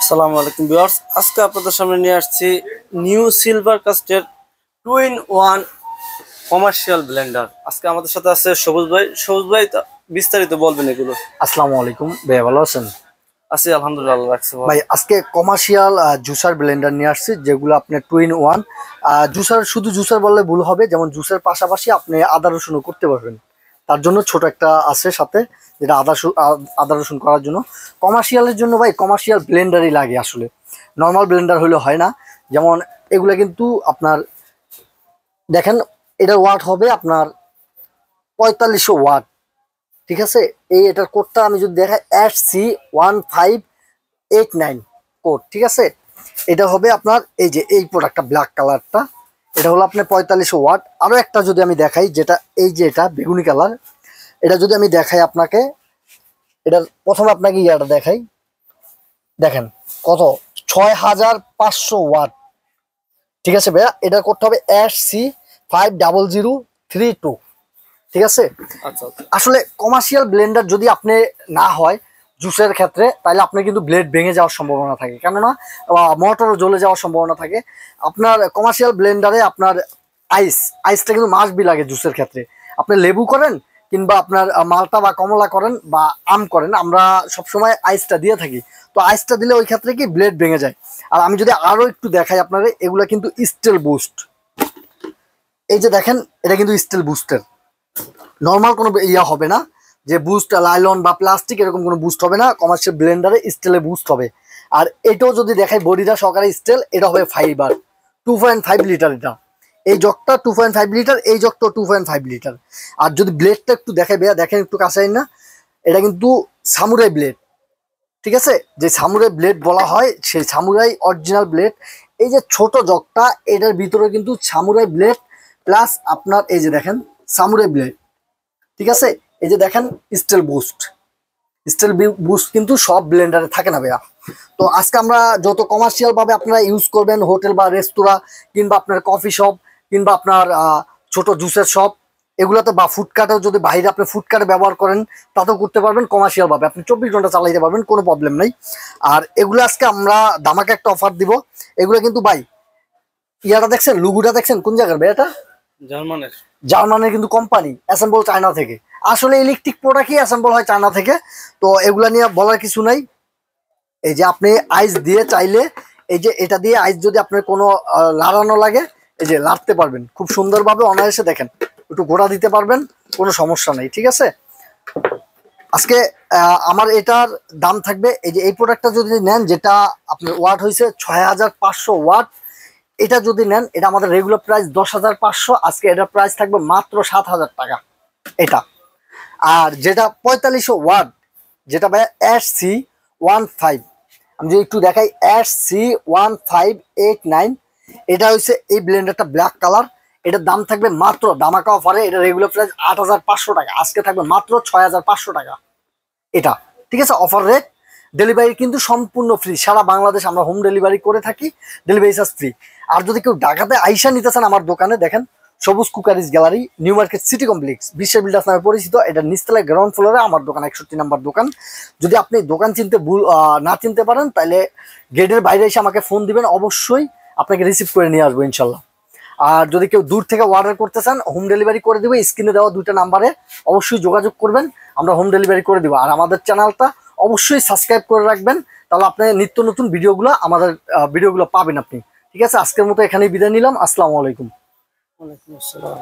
আসসালামু আলাইকুম ভিউয়ার্স, আজকে আপনাদের সামনে নিয়ে আসছি নিউ সিলভার কাস্টের 2-in-1 কমার্শিয়াল ব্লেন্ডার। আজকে আমাদের সাথে আছে সবুজ ভাই। সবুজ ভাই বিস্তারিত বলবেন এগুলো। আসসালামু আলাইকুম ভাই, ভালো আছেন? আছি আলহামদুলিল্লাহ, আল্লাহ রাখছে ভালো। ভাই আজকে কমার্শিয়াল জুসার ব্লেন্ডার নিয়ে আসছি, যেগুলো আপনার 2-in-1 জুসার। শুধু জুসার বললে ভুল হবে, যেমন জুসের পাশাপাশি আপনি আদা রসুনও করতে পারবেন। তার জন্য ছোট একটা আছে সাথে, যেটা আদা রসুন করার জন্য। কমার্শিয়ালের জন্য ভাই কমার্শিয়াল ব্লেন্ডারই লাগে আসলে, নর্মাল ব্লেন্ডার হলে হয় না। যেমন এগুলো কিন্তু আপনার দেখেন, এটার ওয়াট হবে আপনার 4500 ওয়াট। ঠিক আছে, এটার কোডটা আমি যদি দেখাই, SC1589 কোড। ঠিক আছে, এটা হবে আপনার এই প্রোডাক্টটা ব্ল্যাক কালারটা, এটা হলো আপনার 4500 ওয়াট। আরো একটা যদি আমি দেখাই, যেটা এটা বেগুনি কালার, এটা যদি আমি দেখাই আপনাকে, এটা প্রথমে আপনাকে ইয়াটা দেখাই, দেখেন কত, 6500 ওয়াট। ঠিক আছে ভাইয়া, এটার কোডটা হবে SC500032। ঠিক আছে, আচ্ছা আচ্ছা। আসলে কমার্শিয়াল ব্লেন্ডার যদি আপনি না হয় জুসের ক্ষেত্রে, তাহলে আপনার কিন্তু ব্লেড ভেঙে যাওয়ার সম্ভাবনা থাকে, কেননা মোটরও জ্বলে যাওয়ার সম্ভাবনা থাকে। আপনার কমার্শিয়াল ব্লেন্ডারে আপনার আইসটা কিন্তু মাস্ট বি লাগে জুসের ক্ষেত্রে। আপনি লেবু করেন কিংবা আপনার মালটা বা কমলা করেন বা আম করেন, আমরা সবসময় আইসটা দিয়ে থাকি। তো আইসটা দিলে ওই ক্ষেত্রে কি ব্লেড ভেঙে যায়। আর আমি যদি আরো একটু দেখাই আপনারা, এগুলা কিন্তু স্টিল বুস্ট। এই যে দেখেন, এটা কিন্তু স্টিল বুস্টের, নর্মাল কোনো ইয়া হবে না যে বুস্ট লাইলন বা প্লাস্টিক, এরকম কোনো বুস্ট হবে না। কমার্শিয়াল ব্লেন্ডারে স্টিলে বুস্ট হবে। আর এটাও যদি দেখাই, বডিটা সহকারে স্টিল, এটা হবে ফাইবার। 2.5 লিটার এটা, এই জগটা 2.5 লিটার, এই জগটা 2.5 লিটার। আর যদি ব্লেডটা একটু দেখাই ভাইয়া, দেখেন একটু কাছে না, এটা কিন্তু সামুরাই ব্লেড। ঠিক আছে, যে সামুরাই ব্লেড বলা হয়, সেই সামুরাই অরিজিনাল ব্লেড। এই যে ছোট জগটা, এটার ভিতরে কিন্তু সামুরাই ব্লেড প্লাস আপনার এই যে দেখেন সামুরাই ব্লেড। ঠিক আছে, এই যে দেখেন স্টিল বুস্ট। স্টিল বুস্ট কিন্তু সব ব্লেন্ডারে থাকে না ভাইয়া। তো আজকে আমরা যত কমার্শিয়াল ভাবে আপনারা ইউজ করবেন, হোটেল বা রেস্তোরাঁ কিংবা আপনার কফি শপ কিংবা আপনার ছোট জুসের শপ, এগুলোতে বা ফুডকার্টেও যদি বাইরে আপনি ফুডকার্টে ব্যবহার করেন, তাতেও করতে পারবেন কমার্শিয়াল ভাবে। আপনি 24 ঘন্টা চালাইতে পারবেন, কোনো প্রবলেম নেই। আর এগুলো আজকে আমরা দামাকে একটা অফার দিব। এগুলো কিন্তু ভাই, ইয়াটা দেখছেন, লুগুটা দেখছেন কোন জায়গার ভাই? এটা জার্মানের কিন্তু কোম্পানি, অ্যাসেম্বল চায়না থেকে। আসলে ইলেকট্রিক প্রোডাক্টই অ্যাসেম্বল হয় চায়না থেকে। তো এগুলা নিয়ে বলার কিছু নাই। এই যে আপনি আইস দিয়ে চাইলে, এই যে এটা দিয়ে আইস যদি আপনার কোনো লাড়ানো লাগে, এই যে লাড়তে পারবেন খুব সুন্দরভাবে, অনায়াসে। দেখেন একটু গোড়া দিতে পারবেন, কোনো সমস্যা নেই। ঠিক আছে, আজকে আমার এটার দাম থাকবে, এই যে এই প্রোডাক্টটা যদি নেন, যেটা আপনার ওয়াট হয়েছে 6500 ওয়াট, এটা যদি নেন, এটা আমাদের রেগুলার প্রাইস 10,500। আজকে এটার প্রাইস থাকবে মাত্র 7,000 টাকা এটা। আর যেটা 4500 ওয়াট, যেটা ভাই SC15, আমি যদি একটু দেখাই, SC1589, এটা হচ্ছে এই ব্লেন্ডারটা ব্ল্যাক কালার। এটার দাম থাকবে মাত্র দামাকা অফারে, এটা রেগুলার প্রাইস 8,500 টাকা, আজকে থাকবে মাত্র 6,500 টাকা এটা। ঠিক আছে, অফার রেট। ডেলিভারি কিন্তু সম্পূর্ণ ফ্রি, সারা বাংলাদেশ আমরা হোম ডেলিভারি করে থাকি, ডেলিভারি চার্জ ফ্রি। আর যদি কেউ ঢাকাতে আইসা নিতে চান, আমার দোকানে দেখেন, সবুজ cookeries gallery, new market city complex, বিশ্ব বিল্ডার্স নামে পরিচিত। এটা নিচতলায় গ্রাউন্ড ফ্লোরে আমার দোকান, 61 নাম্বার দোকান। যদি আপনি দোকান না চিনতে পারেন, তাহলে গেটের বাইরে এসে আমাকে ফোন দিবেন, অবশ্যই আপনাকে রিসিভ করে নিয়ে আসবো ইনশাল্লাহ। আর যদি কেউ দূর থেকে অর্ডার করতে চান, হোম ডেলিভারি করে দেবে। স্ক্রিনে দেওয়া 2টা নাম্বারে অবশ্যই যোগাযোগ করবেন, আমরা হোম ডেলিভারি করে দিব। আর আমাদের চ্যানেলটা অবশ্যই সাবস্ক্রাইব করে রাখবেন, তাহলে আপনি নিত্য নতুন ভিডিওগুলো, আমাদের ভিডিওগুলো পাবেন আপনি। ঠিক আছে, আজকের মতো এখানেই বিদায় নিলাম। আসসালামু আলাইকুম। ওয়ালাইকুম আসসালাম।